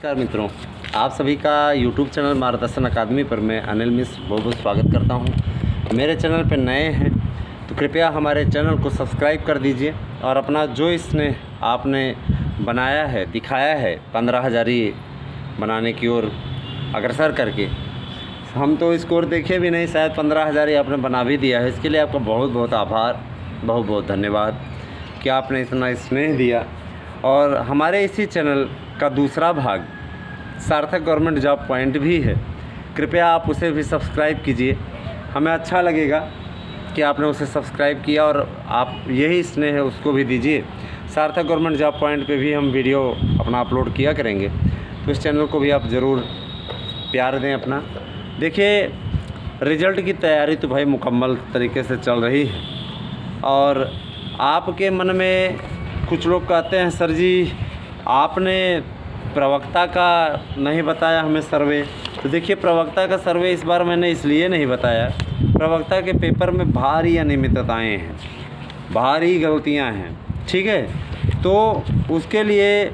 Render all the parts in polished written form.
नमस्कार मित्रों, आप सभी का YouTube चैनल मार्गदर्शन अकादमी पर मैं अनिल मिश्र बहुत बहुत स्वागत करता हूं। मेरे चैनल पर नए हैं तो कृपया हमारे चैनल को सब्सक्राइब कर दीजिए और अपना जो इसने आपने बनाया है, दिखाया है 15,000 बनाने की ओर अग्रसर करके। हम तो स्कोर देखे भी नहीं, शायद 15,000 आपने बना भी दिया है। इसके लिए आपका बहुत बहुत आभार, बहुत बहुत धन्यवाद कि आपने इतना स्नेह दिया। और हमारे इसी चैनल का दूसरा भाग सार्थक गवर्नमेंट जॉब पॉइंट भी है, कृपया आप उसे भी सब्सक्राइब कीजिए। हमें अच्छा लगेगा कि आपने उसे सब्सक्राइब किया और आप यही स्नेह है उसको भी दीजिए। सार्थक गवर्नमेंट जॉब पॉइंट पे भी हम वीडियो अपना अपलोड किया करेंगे, तो इस चैनल को भी आप ज़रूर प्यार दें अपना। देखिए, रिज़ल्ट की तैयारी तो भाई मुकम्मल तरीके से चल रही है और आपके मन में कुछ लोग कहते हैं सर जी आपने प्रवक्ता का नहीं बताया हमें सर्वे। तो देखिए, प्रवक्ता का सर्वे इस बार मैंने इसलिए नहीं बताया, प्रवक्ता के पेपर में भारी अनियमितताएँ हैं, भारी गलतियां हैं, ठीक है। तो उसके लिए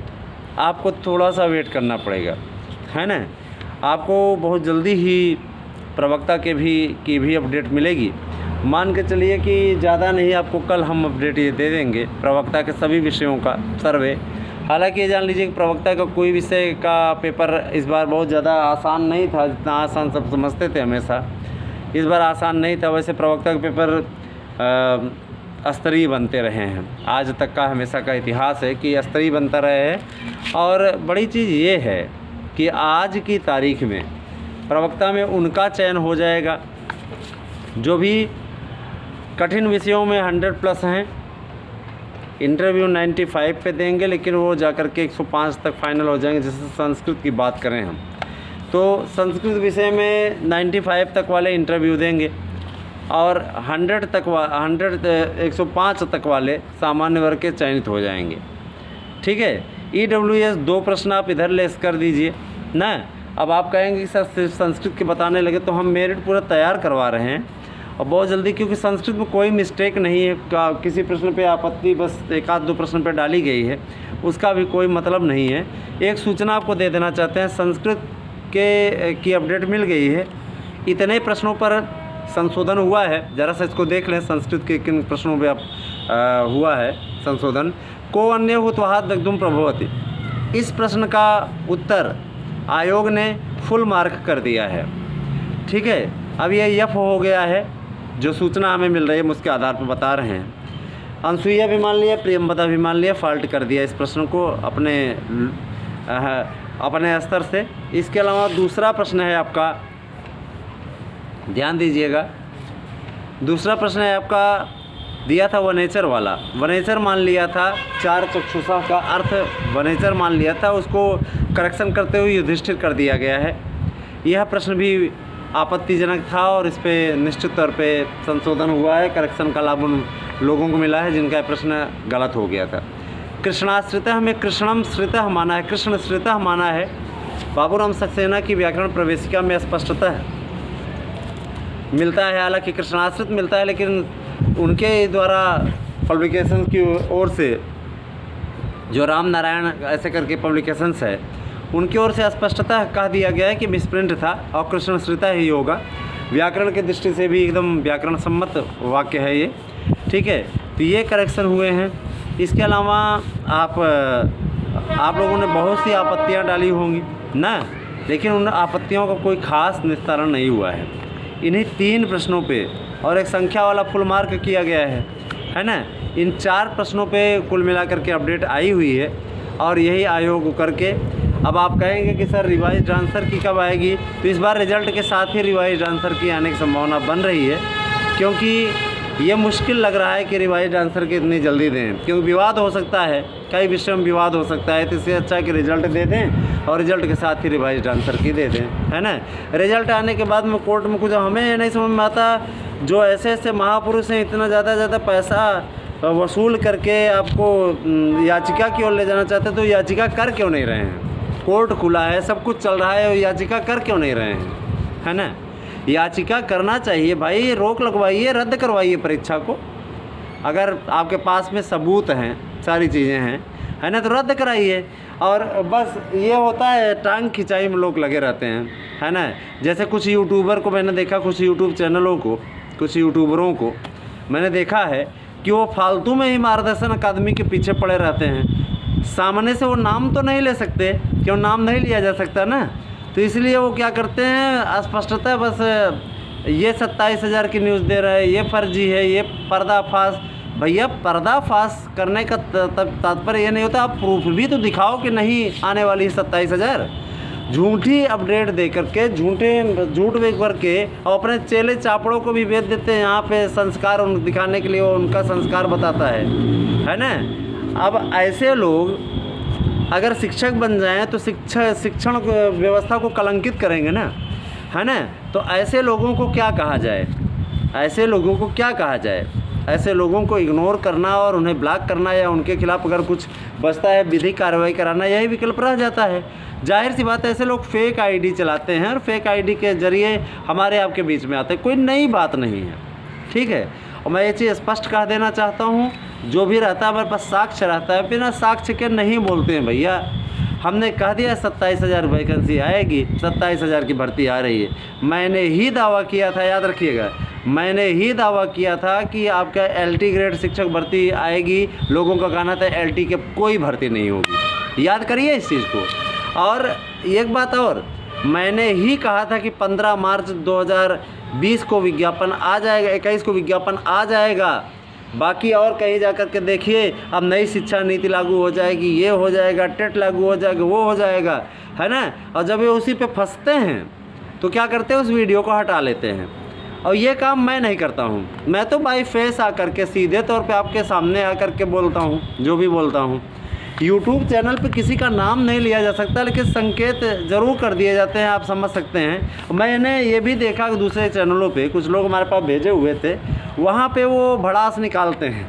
आपको थोड़ा सा वेट करना पड़ेगा, है ना। आपको बहुत जल्दी ही प्रवक्ता की भी अपडेट मिलेगी। मान के चलिए कि ज़्यादा नहीं, आपको कल हम अपडेट ये दे देंगे प्रवक्ता के सभी विषयों का सर्वे। हालांकि ये जान लीजिए कि प्रवक्ता का कोई विषय का पेपर इस बार बहुत ज़्यादा आसान नहीं था, जितना आसान सब समझते थे हमेशा, इस बार आसान नहीं था। वैसे प्रवक्ता के पेपर स्तरीय बनते रहे हैं, आज तक का हमेशा का इतिहास है कि स्तरीय बनता रहे हैं। और बड़ी चीज़ ये है कि आज की तारीख में प्रवक्ता में उनका चयन हो जाएगा जो भी कठिन विषयों में 100+ हैं। इंटरव्यू 95 पे देंगे, लेकिन वो जाकर के 105 तक फाइनल हो जाएंगे। जैसे संस्कृत की बात करें हम, तो संस्कृत विषय में 95 तक वाले इंटरव्यू देंगे और 105 तक वाले सामान्य वर्ग के चयनित हो जाएंगे, ठीक है। EWS 2 प्रश्न आप इधर लेस कर दीजिए ना। अब आप कहेंगे कि सर सिर्फ संस्कृत के बताने लगे, तो हम मेरिट पूरा तैयार करवा रहे हैं और बहुत जल्दी, क्योंकि संस्कृत में कोई मिस्टेक नहीं है। किसी प्रश्न पे आपत्ति बस 1-2 प्रश्न पे डाली गई है, उसका भी कोई मतलब नहीं है। एक सूचना आपको दे देना चाहते हैं, संस्कृत की अपडेट मिल गई है। इतने प्रश्नों पर संशोधन हुआ है, ज़रा सा इसको देख लें संस्कृत के किन प्रश्नों पर हुआ है संशोधन। को अन्य हुत्वाहात दग्धुम प्रभवति, इस प्रश्न का उत्तर आयोग ने फुल मार्क कर दिया है, ठीक है। अब ये यफ हो गया है, जो सूचना हमें मिल रही है हम उसके आधार पर बता रहे हैं। अनसुईया भी मान लिया, प्रियंवदा भी मान लिया, फॉल्ट कर दिया इस प्रश्न को अपने स्तर से। इसके अलावा दूसरा प्रश्न है आपका, ध्यान दीजिएगा, दूसरा प्रश्न है आपका दिया था वनेचर वाला। वनेचर मान लिया था, 4 चक्षुषा का अर्थ वनेचर मान लिया था, उसको करेक्शन करते हुए युधिष्ठिर कर दिया गया है। यह प्रश्न भी आपत्तिजनक था और इस पे निश्चित तौर पे संशोधन हुआ है। करेक्शन का लाभ उन लोगों को मिला है जिनका प्रश्न गलत हो गया था। कृष्णाश्रितः में कृष्णम श्रितः माना है, कृष्ण श्रितः माना है। बाबूराम सक्सेना की व्याकरण प्रवेशिका में स्पष्टतः मिलता है, हालांकि कृष्णाश्रित मिलता है, लेकिन उनके द्वारा पब्लिकेशन की ओर से, जो राम नारायण ऐसे करके पब्लिकेशंस है, उनकी ओर से स्पष्टतः कह दिया गया है कि मिसप्रिंट था और कृष्ण श्रिता ही होगा। व्याकरण की दृष्टि से भी एकदम व्याकरण सम्मत वाक्य है ये, ठीक है। तो ये करेक्शन हुए हैं। इसके अलावा आप लोगों ने बहुत सी आपत्तियां डाली होंगी ना, लेकिन उन आपत्तियों का कोई खास निस्तारण नहीं हुआ है। इन्हीं 3 प्रश्नों पे और एक संख्या वाला फुल मार्क किया गया है ना। इन 4 प्रश्नों पे कुल मिलाकर के अपडेट आई हुई है और यही आयोग करके। अब आप कहेंगे कि सर रिवाइज्ड आंसर की कब आएगी, तो इस बार रिजल्ट के साथ ही रिवाइज्ड आंसर की आने की संभावना बन रही है, क्योंकि ये मुश्किल लग रहा है कि रिवाइज्ड आंसर की इतनी जल्दी दें, क्योंकि विवाद हो सकता है, कई विषयों में विवाद हो सकता है। तो इससे अच्छा कि रिजल्ट दे दें और रिजल्ट के साथ ही रिवाइज्ड आंसर की दे दें, है ना। रिजल्ट आने के बाद में कोर्ट में कुछ हमें नहीं समझ में आता, जो ऐसे महापुरुष हैं इतना ज़्यादा पैसा वसूल करके आपको याचिका की ओर ले जाना चाहते, तो याचिका कर क्यों नहीं रहे हैं। कोर्ट खुला है, सब कुछ चल रहा है और याचिका कर क्यों नहीं रहे हैं, है ना। याचिका करना चाहिए भाई, रोक लगवाइए, रद्द करवाइए परीक्षा को। अगर आपके पास में सबूत हैं, सारी चीज़ें हैं, है ना, तो रद्द कराइए। और बस ये होता है टांग खिंचाई में लोग लगे रहते हैं, है ना। जैसे कुछ यूट्यूबर को मैंने देखा, कुछ यूट्यूब चैनलों को, कुछ यूट्यूबरों को मैंने देखा है कि वो फालतू में ही मार्गदर्शन अकादमी के पीछे पड़े रहते हैं। सामने से वो नाम तो नहीं ले सकते, क्यों नाम नहीं लिया जा सकता ना, तो इसलिए वो क्या करते हैं, स्पष्टतः बस ये 27,000 की न्यूज़ दे रहे हैं, ये फर्जी है, ये पर्दाफाश। भैया पर्दाफाश करने का तात्पर्य ये नहीं होता, आप प्रूफ भी तो दिखाओ कि नहीं आने वाली 27,000। झूठी अपडेट दे करके, झूठ बेच करके और अपने चेले चापड़ों को भी बेच देते हैं यहाँ पे संस्कार दिखाने के लिए, वो उनका संस्कार बताता है ना। अब ऐसे लोग अगर शिक्षक बन जाएं तो शिक्षण व्यवस्था को कलंकित करेंगे ना, है ना। तो ऐसे लोगों को क्या कहा जाए, ऐसे लोगों को क्या कहा जाए? ऐसे लोगों को इग्नोर करना और उन्हें ब्लॉक करना, या उनके खिलाफ अगर कुछ बचता है विधिक कार्रवाई कराना, यही विकल्प रह जाता है। जाहिर सी बात है, ऐसे लोग फेक आईडी चलाते हैं और फेक आईडी के जरिए हमारे आपके बीच में आते हैं। कोई नई बात नहीं है, ठीक है। और मैं ये चीज़ स्पष्ट कह देना चाहता हूँ, जो भी रहता है हमारे पास साक्ष्य रहता है, बिना साक्ष्य के नहीं बोलते हैं भैया। हमने कह दिया 27,000 वैकेंसी आएगी, 27,000 की भर्ती आ रही है। मैंने ही दावा किया था, याद रखिएगा, मैंने ही दावा किया था कि आपका LT ग्रेड शिक्षक भर्ती आएगी। लोगों का कहना था LT के कोई भर्ती नहीं होगी, याद करिए इस चीज़ को। और एक बात और, मैंने ही कहा था कि 15 मार्च 2020 को विज्ञापन आ जाएगा, 21 को विज्ञापन आ जाएगा। बाकी और कहीं जा कर के देखिए, अब नई शिक्षा नीति लागू हो जाएगी, ये हो जाएगा, टेट लागू हो जाएगा, वो हो जाएगा, है ना। और जब ये उसी पे फंसते हैं तो क्या करते हैं, उस वीडियो को हटा लेते हैं। और ये काम मैं नहीं करता हूँ, मैं तो बाई फेस आकर के सीधे तौर पे आपके सामने आकर के बोलता हूँ जो भी बोलता हूँ। यूट्यूब चैनल पे किसी का नाम नहीं लिया जा सकता, लेकिन संकेत ज़रूर कर दिए जाते हैं, आप समझ सकते हैं। मैंने ये भी देखा कि दूसरे चैनलों पे कुछ लोग हमारे पास भेजे हुए थे, वहाँ पे वो भड़ास निकालते हैं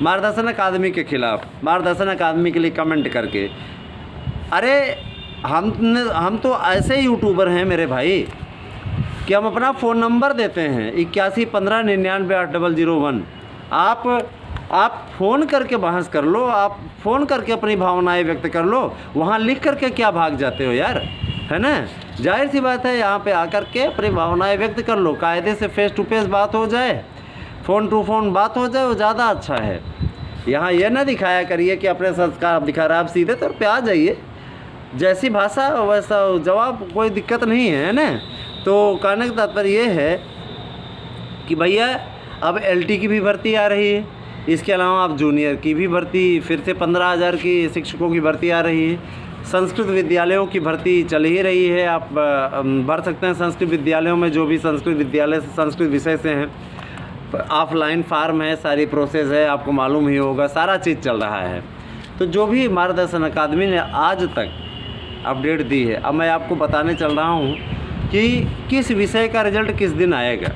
मार्गदर्शन अकादमी के ख़िलाफ़, मार्गदर्शन अकादमी के लिए कमेंट करके। अरे हम तो ऐसे यूट्यूबर हैं मेरे भाई कि हम अपना फ़ोन नंबर देते हैं 8115998001। आप फ़ोन करके बहस कर लो, आप फ़ोन करके अपनी भावनाएं व्यक्त कर लो। वहाँ लिख करके क्या भाग जाते हो यार, है ना। जाहिर सी बात है, यहाँ पे आकर के अपनी भावनाएं व्यक्त कर लो, कायदे से फेस टू फेस बात हो जाए, फ़ोन टू फ़ोन बात हो जाए, वो ज़्यादा अच्छा है। यहाँ ये ना दिखाया करिए कि अपने संस्कार आप दिखा रहे, आप सीधे तौर पे आ जाइए, जैसी भाषा वैसा जवाब, कोई दिक्कत नहीं है ना। तो कहने का तात्पर्य ये है कि भैया अब LT की भी भर्ती आ रही है, इसके अलावा आप जूनियर की भी भर्ती, फिर से 15,000 की शिक्षकों की भर्ती आ रही है। संस्कृत विद्यालयों की भर्ती चल ही रही है, आप भर सकते हैं संस्कृत विद्यालयों में, जो भी संस्कृत विद्यालय संस्कृत विषय से हैं। ऑफलाइन फार्म है, सारी प्रोसेस है, आपको मालूम ही होगा, सारा चीज़ चल रहा है। तो जो भी मार्गदर्शन अकादमी ने आज तक अपडेट दी है, अब मैं आपको बताने चल रहा हूँ कि किस विषय का रिजल्ट किस दिन आएगा।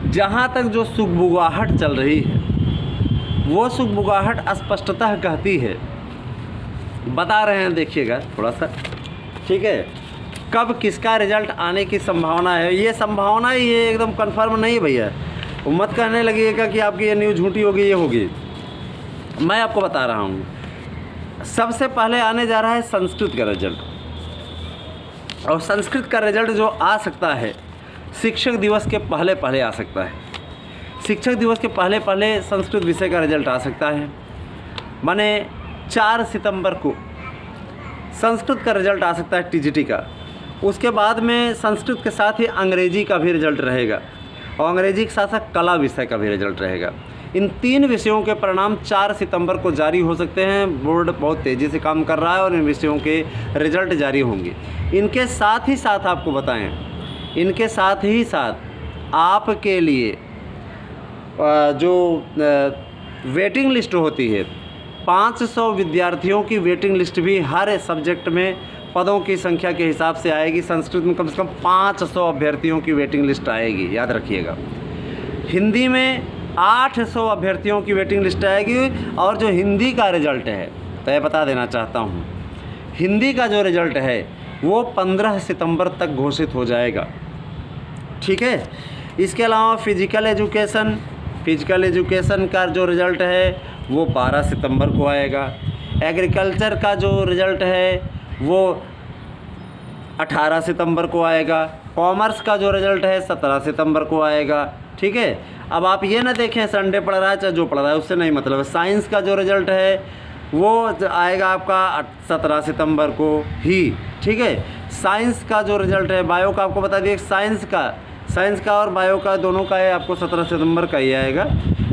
जहाँ तक जो सुगबुगाहट चल रही है, वो सुगबुगाहट स्पष्टतः कहती है, बता रहे हैं, देखिएगा थोड़ा सा, ठीक है। कब किसका रिजल्ट आने की संभावना है, ये संभावना ही ये एकदम कंफर्म नहीं भैया। मत कहने लगिएगा कि आपकी ये न्यूज़ झूठी होगी, ये होगी। मैं आपको बता रहा हूँ, सबसे पहले आने जा रहा है संस्कृत का रिजल्ट। और संस्कृत का रिजल्ट जो आ सकता है, शिक्षक दिवस के पहले पहले आ सकता है। शिक्षक दिवस के पहले पहले संस्कृत विषय का रिजल्ट आ सकता है, माने 4 सितंबर को संस्कृत का रिजल्ट आ सकता है TGT का। उसके बाद में संस्कृत के साथ ही अंग्रेजी का भी रिजल्ट रहेगा, और अंग्रेजी के साथ साथ कला विषय का भी रिजल्ट रहेगा। इन 3 विषयों के परिणाम 4 सितंबर को जारी हो सकते हैं। बोर्ड बहुत तेज़ी से काम कर रहा है और इन विषयों के रिजल्ट जारी होंगे। इनके साथ ही साथ आपको बताएं, इनके साथ ही साथ आपके लिए जो वेटिंग लिस्ट होती है, 500 विद्यार्थियों की वेटिंग लिस्ट भी हर सब्जेक्ट में पदों की संख्या के हिसाब से आएगी। संस्कृत में कम से कम 500 अभ्यर्थियों की वेटिंग लिस्ट आएगी, याद रखिएगा। हिंदी में 800 अभ्यर्थियों की वेटिंग लिस्ट आएगी। और जो हिंदी का रिजल्ट है, तो ये बता देना चाहता हूँ, हिंदी का जो रिजल्ट है वो 15 सितंबर तक घोषित हो जाएगा, ठीक है। इसके अलावा फिजिकल एजुकेशन का जो रिज़ल्ट है वो 12 सितंबर को आएगा। एग्रीकल्चर का जो रिज़ल्ट है वो 18 सितंबर को आएगा। कॉमर्स का जो रिज़ल्ट है 17 सितंबर को आएगा। ठीक है, अब आप ये ना देखें संडे पढ़ रहा है चाहे जो पढ़ रहा है, उससे नहीं मतलब है। साइंस का जो रिज़ल्ट है वो आएगा आपका 17 सितंबर को ही। ठीक है, साइंस का जो रिज़ल्ट है, बायो का आपको बता दिए, साइंस का और बायो का दोनों का है आपको 17 सितंबर का ही आएगा।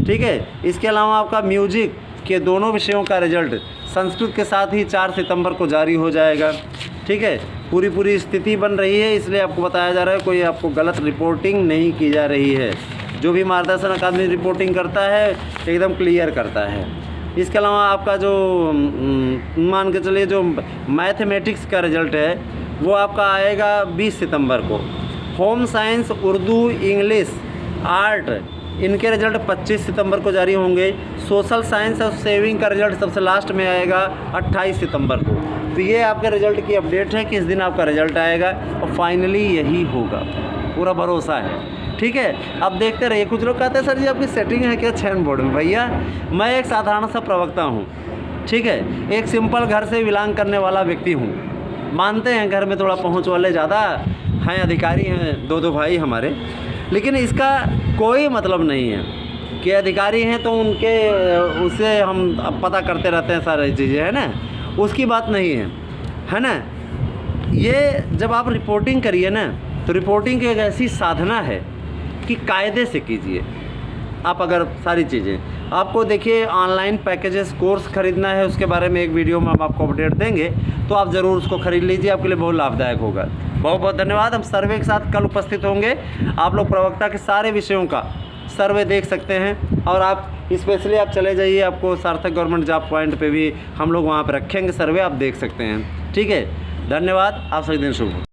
ठीक है, इसके अलावा आपका म्यूजिक के दोनों विषयों का रिज़ल्ट संस्कृत के साथ ही 4 सितंबर को जारी हो जाएगा। ठीक है, पूरी स्थिति बन रही है, इसलिए आपको बताया जा रहा है, कोई आपको गलत रिपोर्टिंग नहीं की जा रही है। जो भी मार्गदर्शन अकादमी रिपोर्टिंग करता है एकदम क्लियर करता है। इसके अलावा आपका जो मान के चलिए जो मैथमेटिक्स का रिज़ल्ट है वो आपका आएगा 20 सितंबर को। Home science, Urdu, English, art, इनके रिज़ल्ट 25 सितंबर को जारी होंगे। सोशल साइंस और सेविंग का रिज़ल्ट सबसे लास्ट में आएगा 28 सितंबर को। तो ये आपके रिज़ल्ट की अपडेट है, किस दिन आपका रिज़ल्ट आएगा और फाइनली यही होगा, पूरा भरोसा है। ठीक है, अब देखते रहिए। कुछ लोग कहते हैं सर जी आपकी सेटिंग है क्या चयन बोर्ड में? भैया मैं एक साधारण सा प्रवक्ता हूँ। ठीक है, एक सिंपल घर से बिलोंग करने वाला व्यक्ति हूँ। मानते हैं घर में थोड़ा पहुँच वाले ज़्यादा हैं, अधिकारी हैं, दो भाई हमारे, लेकिन इसका कोई मतलब नहीं है कि अधिकारी हैं तो उनके उससे हम पता करते रहते हैं सारी चीज़ें, है ना, उसकी बात नहीं है ना। ये जब आप रिपोर्टिंग करिए ना तो रिपोर्टिंग की एक ऐसी साधना है कि कायदे से कीजिए। आप अगर सारी चीज़ें आपको देखिए ऑनलाइन पैकेजेस कोर्स ख़रीदना है, उसके बारे में एक वीडियो में हम आपको अपडेट देंगे, तो आप ज़रूर उसको ख़रीद लीजिए, आपके लिए बहुत लाभदायक होगा। बहुत बहुत धन्यवाद। हम सर्वे के साथ कल उपस्थित होंगे। आप लोग प्रवक्ता के सारे विषयों का सर्वे देख सकते हैं, और आप स्पेशली आप चले जाइए, आपको सार्थक गवर्नमेंट जॉब पॉइंट पे भी हम लोग वहाँ पर रखेंगे सर्वे, आप देख सकते हैं। ठीक है, धन्यवाद। आप सभी दिन शुभ हो।